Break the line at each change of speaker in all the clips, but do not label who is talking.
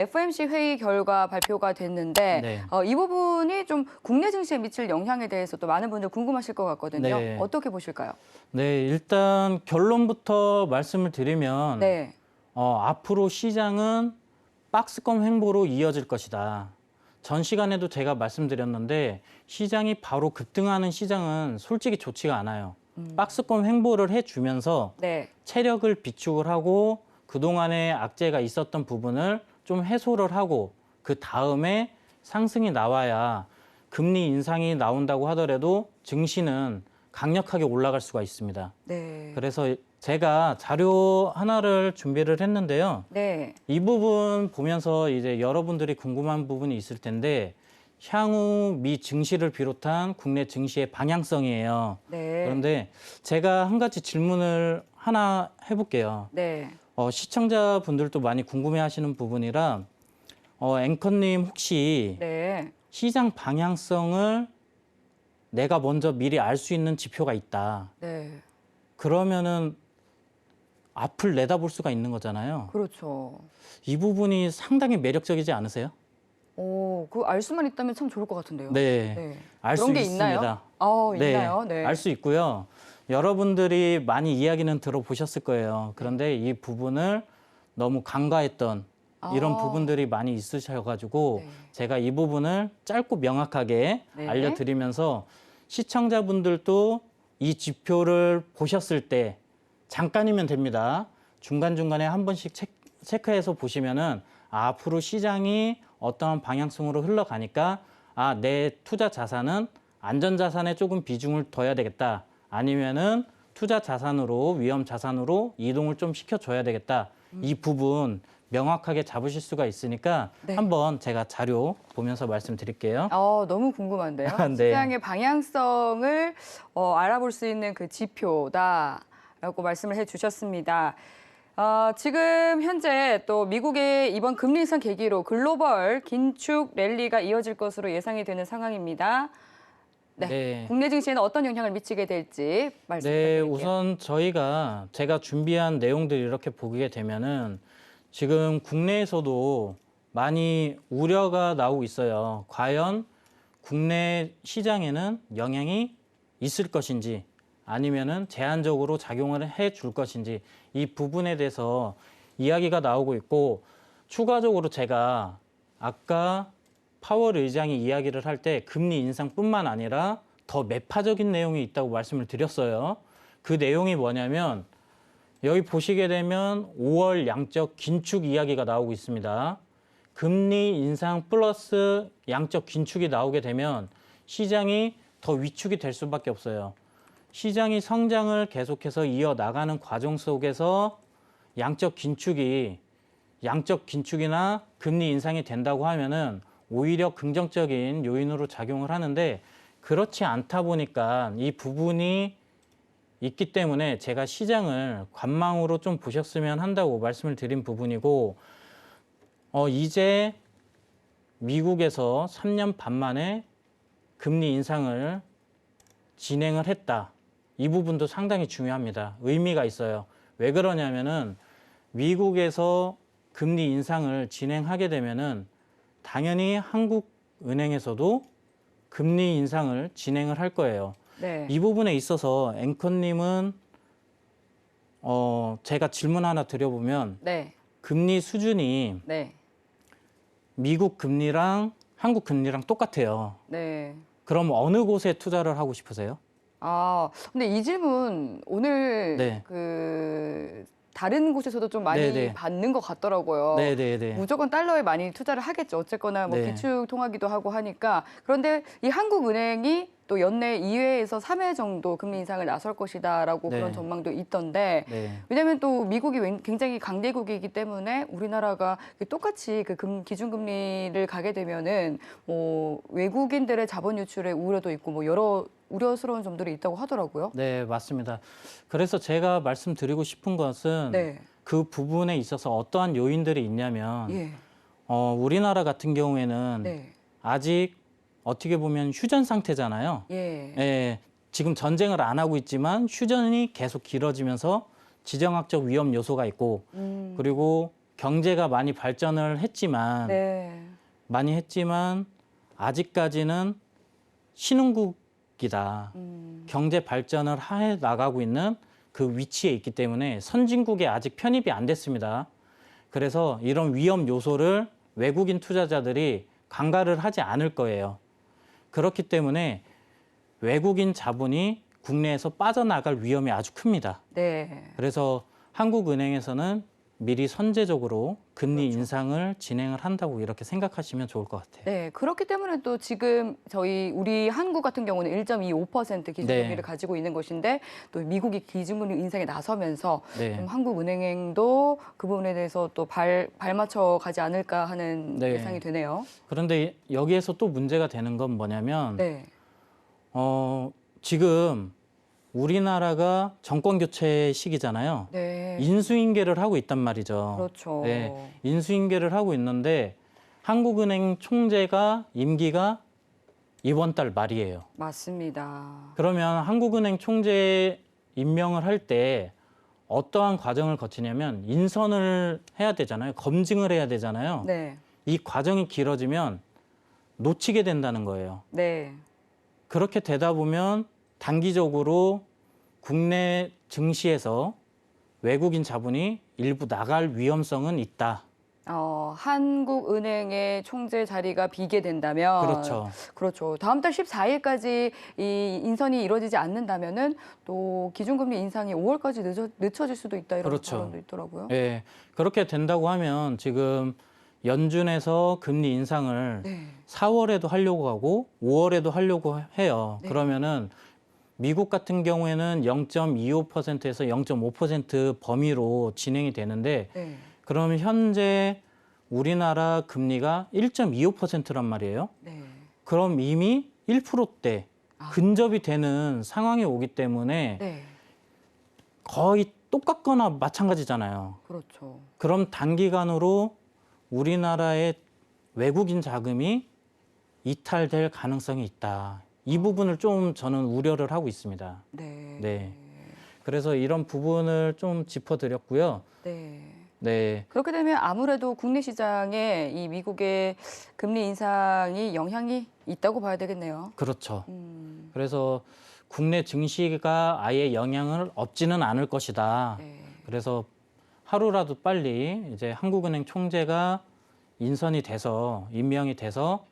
FOMC 회의 결과 발표가 됐는데
네.
이 부분이 좀 국내 증시에 미칠 영향에 대해서 또 많은 분들 궁금하실 것 같거든요.
네.
어떻게 보실까요?
네, 일단 결론부터 말씀을 드리면
네.
앞으로 시장은 박스권 횡보로 이어질 것이다. 전 시간에도 제가 말씀드렸는데 시장이 바로 급등하는 시장은 솔직히 좋지가 않아요. 박스권 횡보를 해주면서
네.
체력을 비축을 하고 그동안에 악재가 있었던 부분을 좀 해소를 하고 그 다음에 상승이 나와야 금리 인상이 나온다고 하더라도 증시는 강력하게 올라갈 수가 있습니다.
네.
그래서 제가 자료 하나를 준비를 했는데요.
네.
이 부분 보면서 이제 여러분들이 궁금한 부분이 있을 텐데 향후 미 증시를 비롯한 국내 증시의 방향성이에요.
네.
그런데 제가 한 가지 질문을 하나 해볼게요.
네.
시청자분들도 많이 궁금해하시는 부분이라 앵커님 혹시
네.
시장 방향성을 내가 먼저 미리 알 수 있는 지표가 있다.
네.
그러면은 앞을 내다볼 수가 있는 거잖아요.
그렇죠.
이 부분이 상당히 매력적이지 않으세요?
그거 알 수만 있다면 참 좋을 것 같은데요.
네,
네.
알 수
그런 게
있습니다.
있나요?
네,
있나요? 네.
알 수 있고요. 여러분들이 많이 이야기는 들어보셨을 거예요. 그런데 이 부분을 너무 간과했던 이런 부분들이 많이 있으셔가지고
네.
제가 이 부분을 짧고 명확하게
네.
알려드리면서 시청자분들도 이 지표를 보셨을 때 잠깐이면 됩니다. 중간중간에 한 번씩 체크해서 보시면은 앞으로 시장이 어떠한 방향성으로 흘러가니까 내 투자 자산은 안전 자산에 조금 비중을 둬야 되겠다. 아니면은 투자 자산으로 위험 자산으로 이동을 좀 시켜줘야 되겠다. 이 부분 명확하게 잡으실 수가 있으니까
네.
한번 제가 자료 보면서 말씀드릴게요.
너무 궁금한데요.
네.
시장의 방향성을 알아볼 수 있는 그 지표다라고 말씀을 해주셨습니다. 지금 현재 또 미국의 이번 금리 인상 계기로 글로벌 긴축 랠리가 이어질 것으로 예상이 되는 상황입니다. 네.
네.
국내 증시에는 어떤 영향을 미치게 될지 말씀
네,
부탁드릴게요.
우선 제가 준비한 내용들 이렇게 보게 되면은 지금 국내에서도 많이 우려가 나오고 있어요. 과연 국내 시장에는 영향이 있을 것인지 아니면은 제한적으로 작용을 해줄 것인지 이 부분에 대해서 이야기가 나오고 있고 추가적으로 제가 아까 파월 의장이 이야기를 할 때 금리 인상뿐만 아니라 더 매파적인 내용이 있다고 말씀을 드렸어요. 그 내용이 뭐냐면 여기 보시게 되면 5월 양적 긴축 이야기가 나오고 있습니다. 금리 인상 플러스 양적 긴축이 나오게 되면 시장이 더 위축이 될 수밖에 없어요. 시장이 성장을 계속해서 이어나가는 과정 속에서 양적 긴축이나 금리 인상이 된다고 하면은 오히려 긍정적인 요인으로 작용을 하는데 그렇지 않다 보니까 이 부분이 있기 때문에 제가 시장을 관망으로 좀 보셨으면 한다고 말씀을 드린 부분이고 이제 미국에서 3년 반 만에 금리 인상을 진행을 했다. 이 부분도 상당히 중요합니다. 의미가 있어요. 왜 그러냐면은 미국에서 금리 인상을 진행하게 되면은 당연히 한국은행에서도 금리 인상을 진행을 할 거예요.
네.
이 부분에 있어서 앵커님은 제가 질문 하나 드려보면
네.
금리 수준이
네.
미국 금리랑 한국 금리랑 똑같아요.
네.
그럼 어느 곳에 투자를 하고 싶으세요?
근데 이 질문 오늘
네.
다른 곳에서도 좀 많이
네네.
받는 것 같더라고요.
네네네.
무조건 달러에 많이 투자를 하겠죠. 어쨌거나 뭐
네.
기축 통화기도 하고 하니까. 그런데 이 한국은행이 또 연내 2회에서 3회 정도 금리 인상을 나설 것이다라고
네.
그런 전망도 있던데.
네.
왜냐하면 또 미국이 굉장히 강대국이기 때문에 우리나라가 똑같이 그 기준금리를 가게 되면은 뭐 외국인들의 자본 유출의 우려도 있고 뭐 여러 우려스러운 점들이 있다고 하더라고요.
네, 맞습니다. 그래서 제가 말씀드리고 싶은 것은
네.
그 부분에 있어서 어떠한 요인들이 있냐면
예.
우리나라 같은 경우에는
네.
아직 어떻게 보면 휴전 상태잖아요.
예.
예, 지금 전쟁을 안 하고 있지만 휴전이 계속 길어지면서 지정학적 위험 요소가 있고 그리고 경제가 많이 발전을 했지만
네.
많이 했지만 아직까지는 신흥국이다. 경제 발전을 해 나가고 있는 그 위치에 있기 때문에 선진국에 아직 편입이 안 됐습니다. 그래서 이런 위험 요소를 외국인 투자자들이 간과를 하지 않을 거예요. 그렇기 때문에 외국인 자본이 국내에서 빠져나갈 위험이 아주 큽니다.
네.
그래서 한국은행에서는 미리 선제적으로 금리 인상을 진행을 한다고 이렇게 생각하시면 좋을 것 같아요.
네, 그렇기 때문에 또 지금 우리 한국 같은 경우는 1.25% 기준금리를
네.
가지고 있는 것인데 또 미국이 기준금리 인상에 나서면서
네.
좀 한국은행도 그 부분에 대해서 또 발맞춰 가지 않을까 하는
네.
예상이 되네요.
그런데 여기에서 또 문제가 되는 건 뭐냐면
네,
지금 우리나라가 정권 교체 시기잖아요.
네,
인수인계를 하고 있단 말이죠.
그렇죠.
네, 인수인계를 하고 있는데 한국은행 총재가 임기가 이번 달 말이에요.
맞습니다.
그러면 한국은행 총재 임명을 할 때 어떠한 과정을 거치냐면 인선을 해야 되잖아요. 검증을 해야 되잖아요.
네,
이 과정이 길어지면 놓치게 된다는 거예요.
네,
그렇게 되다 보면 단기적으로 국내 증시에서 외국인 자본이 일부 나갈 위험성은 있다.
한국은행의 총재 자리가 비게 된다면
그렇죠.
그렇죠. 다음 달 14일까지 이 인선이 이루어지지 않는다면은 또 기준금리 인상이 5월까지 늦춰질 수도 있다 이런
그렇죠.
발언도 있더라고요.
예, 그렇게 된다고 하면 지금 연준에서 금리 인상을
네.
4월에도 하려고 하고 5월에도 하려고 해요.
네.
그러면은 미국 같은 경우에는 0.25%에서 0.5% 범위로 진행이 되는데
네.
그러면 현재 우리나라 금리가 1.25%란 말이에요.
네.
그럼 이미 1%대 근접이 되는 상황이 오기 때문에
네.
거의 똑같거나 마찬가지잖아요.
그렇죠.
그럼 단기간으로 우리나라의 외국인 자금이 이탈될 가능성이 있다. 이 부분을 좀 저는 우려를 하고 있습니다.
네.
네. 그래서 이런 부분을 좀 짚어드렸고요.
네.
네.
그렇게 되면 아무래도 국내 시장에 이 미국의 금리 인상이 영향이 있다고 봐야 되겠네요.
그렇죠. 그래서 국내 증시가 아예 영향을 없지는 않을 것이다.
네.
그래서 하루라도 빨리 이제 한국은행 총재가 인선이 돼서 임명이 돼서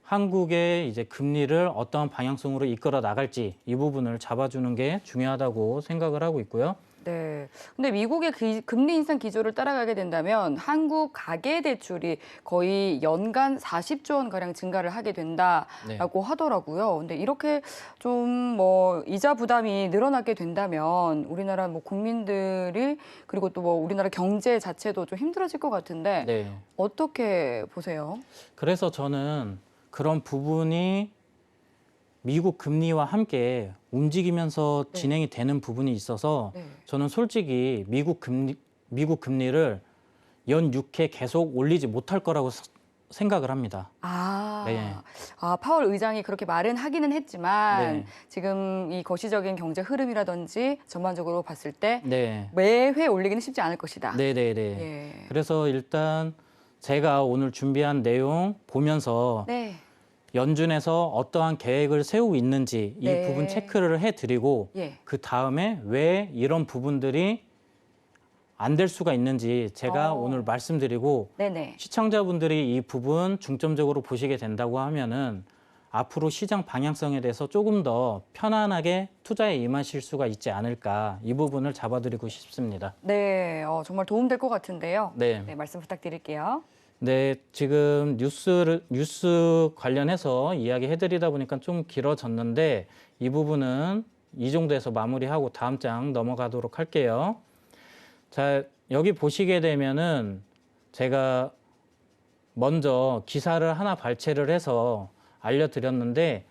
한국의 이제 금리를 어떠한 방향성으로 이끌어 나갈지 이 부분을 잡아주는 게 중요하다고 생각을 하고 있고요.
네. 근데 미국의 금리 인상 기조를 따라가게 된다면 한국 가계 대출이 거의 연간 40조 원 가량 증가를 하게 된다라고 하더라고요. 근데 이렇게 좀 뭐 이자 부담이 늘어나게 된다면 우리나라 뭐 국민들이 그리고 또 뭐 우리나라 경제 자체도 좀 힘들어질 것 같은데
네.
어떻게 보세요?
그래서 저는 그런 부분이 미국 금리와 함께 움직이면서
네.
진행이 되는 부분이 있어서
네.
저는 솔직히 미국 금리를 연 6회 계속 올리지 못할 거라고 생각을 합니다. 네.
파월 의장이 그렇게 말은 하기는 했지만
네.
지금 이 거시적인 경제 흐름이라든지 전반적으로 봤을 때
네.
매회 올리기는 쉽지 않을 것이다.
네네네.
예.
그래서 일단 제가 오늘 준비한 내용 보면서
네.
연준에서 어떠한 계획을 세우고 있는지 이
네.
부분 체크를 해드리고
예.
그 다음에 왜 이런 부분들이 안 될 수가 있는지 제가 오늘 말씀드리고
네네.
시청자분들이 이 부분 중점적으로 보시게 된다고 하면은 앞으로 시장 방향성에 대해서 조금 더 편안하게 투자에 임하실 수가 있지 않을까 이 부분을 잡아드리고 싶습니다.
네. 정말 도움될 것 같은데요.
네.
네, 말씀 부탁드릴게요.
네, 지금 뉴스 관련해서 이야기해드리다 보니까 좀 길어졌는데 이 부분은 이 정도에서 마무리하고 다음 장 넘어가도록 할게요. 자, 여기 보시게 되면은 제가 먼저 기사를 하나 발췌를 해서 알려드렸는데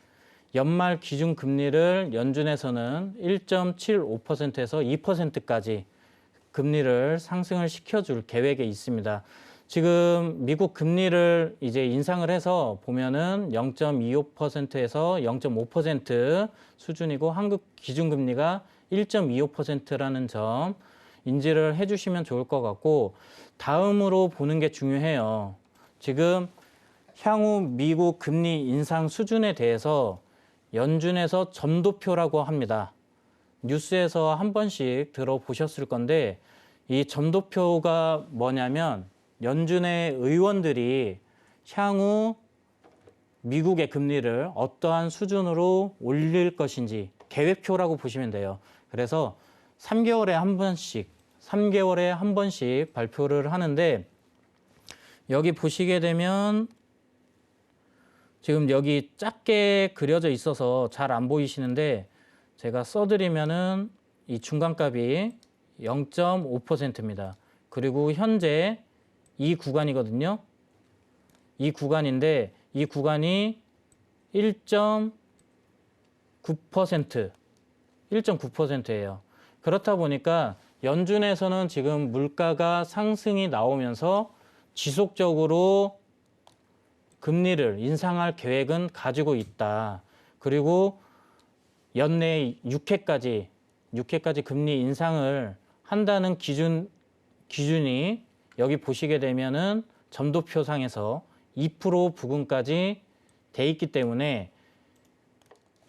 연말 기준금리를 연준에서는 1.75%에서 2%까지 금리를 상승을 시켜줄 계획에 있습니다. 지금 미국 금리를 이제 인상을 해서 보면은 0.25%에서 0.5% 수준이고 한국 기준금리가 1.25%라는 점, 인지를 해주시면 좋을 것 같고, 다음으로 보는 게 중요해요. 지금 향후 미국 금리 인상 수준에 대해서 연준에서 점도표라고 합니다. 뉴스에서 한 번씩 들어보셨을 건데, 이 점도표가 뭐냐면 연준의 의원들이 향후 미국의 금리를 어떠한 수준으로 올릴 것인지 계획표라고 보시면 돼요. 그래서 3개월에 한 번씩 발표를 하는데, 여기 보시게 되면 지금 여기 작게 그려져 있어서 잘 안 보이시는데, 제가 써드리면은 이 중간값이 0.5%입니다. 그리고 현재 이 구간이거든요. 이 구간인데 이 구간이 1.9%예요. 그렇다 보니까 연준에서는 지금 물가가 상승이 나오면서 지속적으로 금리를 인상할 계획은 가지고 있다. 그리고 연내 6회까지 금리 인상을 한다는 기준이 여기 보시게 되면은 점도표상에서 2% 부근까지 돼 있기 때문에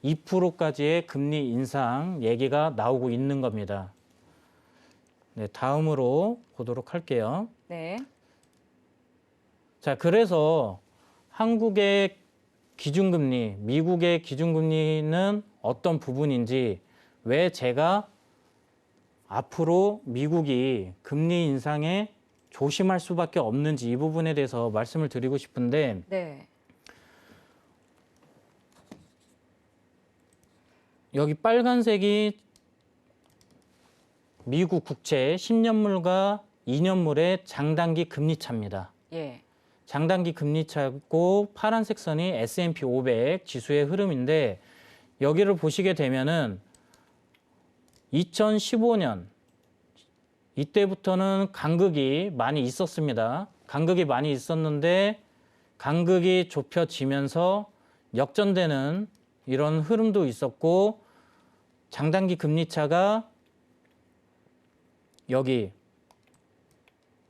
2%까지의 금리 인상 얘기가 나오고 있는 겁니다. 네, 다음으로 보도록 할게요.
네.
자, 그래서 한국의 기준금리, 미국의 기준금리는 어떤 부분인지, 왜 제가 앞으로 미국이 금리 인상에 조심할 수밖에 없는지 이 부분에 대해서 말씀을 드리고 싶은데,
네.
여기 빨간색이 미국 국채 10년물과 2년물의 장단기 금리차입니다.
예.
장단기 금리차고 파란색 선이 S&P 500 지수의 흐름인데, 여기를 보시게 되면은 2015년 이때부터는 간극이 많이 있었습니다. 간극이 많이 있었는데 간극이 좁혀지면서 역전되는 이런 흐름도 있었고, 장단기 금리차가 여기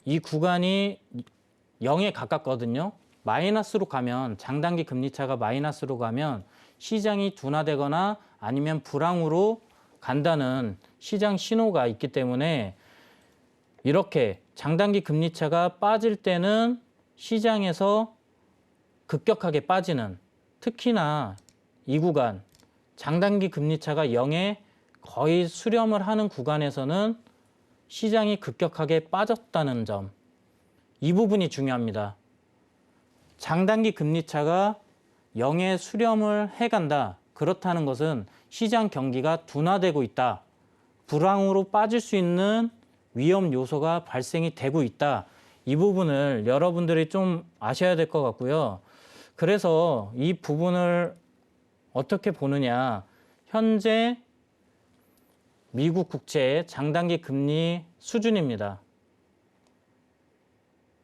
이 구간이 0에 가깝거든요. 마이너스로 가면, 장단기 금리차가 마이너스로 가면 시장이 둔화되거나 아니면 불황으로 간다는 시장 신호가 있기 때문에, 이렇게 장단기 금리차가 빠질 때는 시장에서 급격하게 빠지는, 특히나 이 구간 장단기 금리차가 0에 거의 수렴을 하는 구간에서는 시장이 급격하게 빠졌다는 점, 이 부분이 중요합니다. 장단기 금리차가 0에 수렴을 해간다. 그렇다는 것은 시장 경기가 둔화되고 있다. 불황으로 빠질 수 있는 위험 요소가 발생이 되고 있다. 이 부분을 여러분들이 좀 아셔야 될 것 같고요. 그래서 이 부분을 어떻게 보느냐. 현재 미국 국채의 장단기 금리 수준입니다.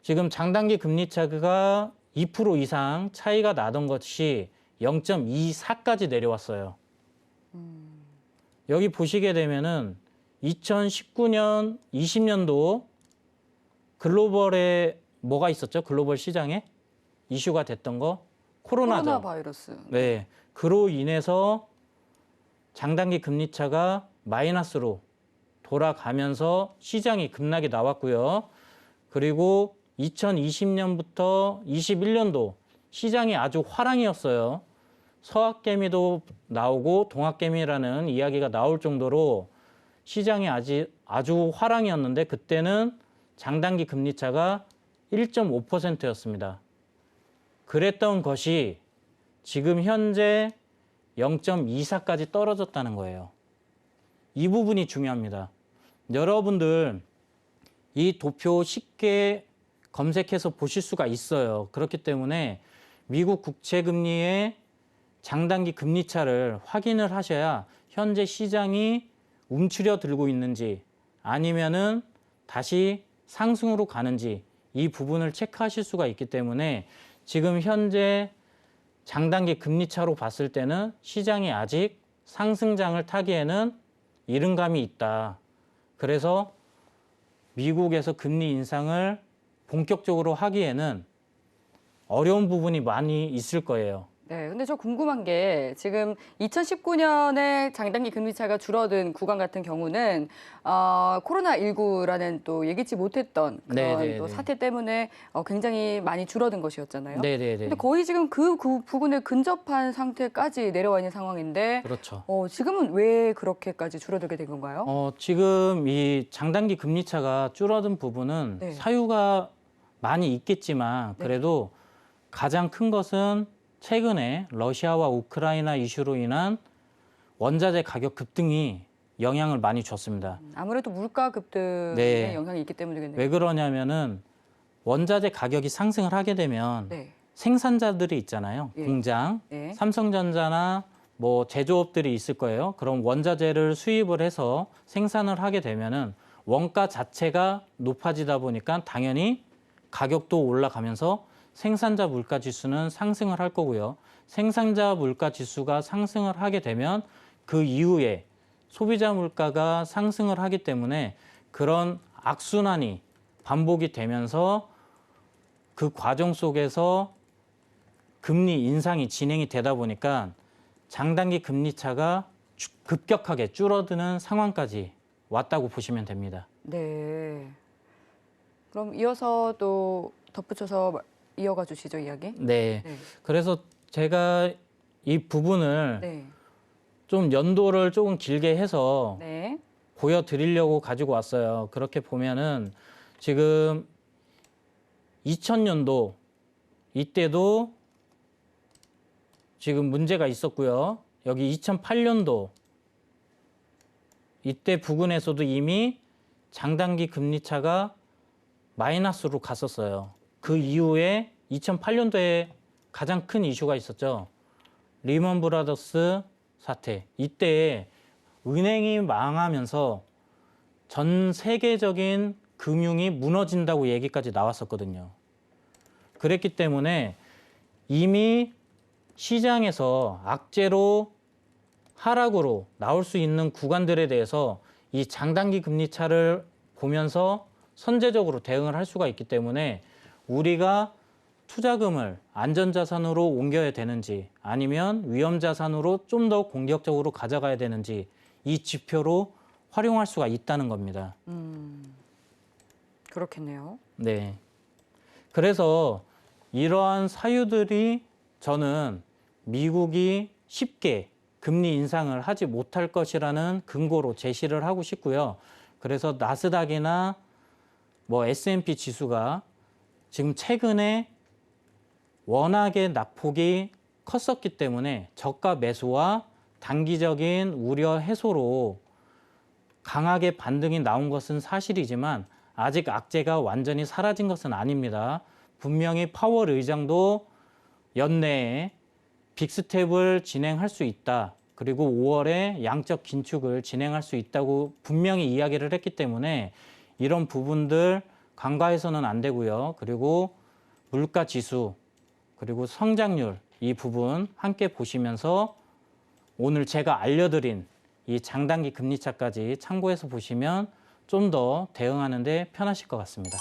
지금 장단기 금리 차가 2% 이상 차이가 나던 것이 0.24까지 내려왔어요. 여기 보시게 되면은 2019년, 20년도 글로벌에 뭐가 있었죠? 글로벌 시장에 이슈가 됐던 거? 코로나죠.
코로나 바이러스.
네. 그로 인해서 장단기 금리 차가 마이너스로 돌아가면서 시장이 급락이 나왔고요. 그리고 2020년부터 21년도 시장이 아주 화랑이었어요. 서학개미도 나오고 동학개미라는 이야기가 나올 정도로 시장이 아주 화랑이었는데, 그때는 장단기 금리차가 1.5%였습니다. 그랬던 것이 지금 현재 0.24까지 떨어졌다는 거예요. 이 부분이 중요합니다. 여러분들 이 도표 쉽게 검색해서 보실 수가 있어요. 그렇기 때문에 미국 국채금리의 장단기 금리차를 확인을 하셔야 현재 시장이 움츠려들고 있는지 아니면은 다시 상승으로 가는지 이 부분을 체크하실 수가 있기 때문에, 지금 현재 장단기 금리차로 봤을 때는 시장이 아직 상승장을 타기에는 이른 감이 있다. 그래서 미국에서 금리 인상을 본격적으로 하기에는 어려운 부분이 많이 있을 거예요.
네, 근데 저 궁금한 게 지금 2019년에 장단기 금리 차가 줄어든 구간 같은 경우는 코로나19라는 또 예기치 못했던 그런
네네네.
또 사태 때문에 굉장히 많이 줄어든 것이었잖아요.
네네네.
근데 거의 지금 그 부분에 근접한 상태까지 내려와 있는 상황인데
그렇죠.
지금은 왜 그렇게까지 줄어들게 된 건가요?
지금 이 장단기 금리 차가 줄어든 부분은
네.
사유가 많이 있겠지만
네.
그래도 가장 큰 것은 최근에 러시아와 우크라이나 이슈로 인한 원자재 가격 급등이 영향을 많이 줬습니다.
아무래도 물가 급등에
네.
영향이 있기 때문이겠네요.
왜 그러냐면은 원자재 가격이 상승을 하게 되면
네.
생산자들이 있잖아요.
예.
공장,
네.
삼성전자나 뭐 제조업들이 있을 거예요. 그럼 원자재를 수입을 해서 생산을 하게 되면은 원가 자체가 높아지다 보니까 당연히 가격도 올라가면서 생산자 물가 지수는 상승을 할 거고요. 생산자 물가 지수가 상승을 하게 되면 그 이후에 소비자 물가가 상승을 하기 때문에 그런 악순환이 반복이 되면서 그 과정 속에서 금리 인상이 진행이 되다 보니까 장단기 금리 차가 급격하게 줄어드는 상황까지 왔다고 보시면 됩니다.
네. 그럼 이어서 또 덧붙여서 이어가 주시죠, 이야기.
네.
네.
그래서 제가 이 부분을
네.
좀 연도를 조금 길게 해서
네.
보여드리려고 가지고 왔어요. 그렇게 보면은 지금 2000년도 이때도 지금 문제가 있었고요. 여기 2008년도 이때 부근에서도 이미 장단기 금리 차가 마이너스로 갔었어요. 그 이후에 2008년도에 가장 큰 이슈가 있었죠. 리먼 브라더스 사태. 이때 은행이 망하면서 전 세계적인 금융이 무너진다고 얘기까지 나왔었거든요. 그랬기 때문에 이미 시장에서 악재로 하락으로 나올 수 있는 구간들에 대해서 이 장단기 금리 차를 보면서 선제적으로 대응을 할 수가 있기 때문에 우리가 투자금을 안전자산으로 옮겨야 되는지 아니면 위험자산으로 좀 더 공격적으로 가져가야 되는지 이 지표로 활용할 수가 있다는 겁니다.
그렇겠네요.
네. 그래서 이러한 사유들이 저는 미국이 쉽게 금리 인상을 하지 못할 것이라는 근거로 제시를 하고 싶고요. 그래서 나스닥이나 뭐 S&P 지수가 지금 최근에 워낙에 낙폭이 컸었기 때문에 저가 매수와 단기적인 우려 해소로 강하게 반등이 나온 것은 사실이지만 아직 악재가 완전히 사라진 것은 아닙니다. 분명히 파월 의장도 연내에 빅스텝을 진행할 수 있다. 그리고 5월에 양적 긴축을 진행할 수 있다고 분명히 이야기를 했기 때문에 이런 부분들 간과해서는 안 되고요. 그리고 물가 지수, 그리고 성장률 이 부분 함께 보시면서 오늘 제가 알려드린 이 장단기 금리차까지 참고해서 보시면 좀 더 대응하는 데 편하실 것 같습니다.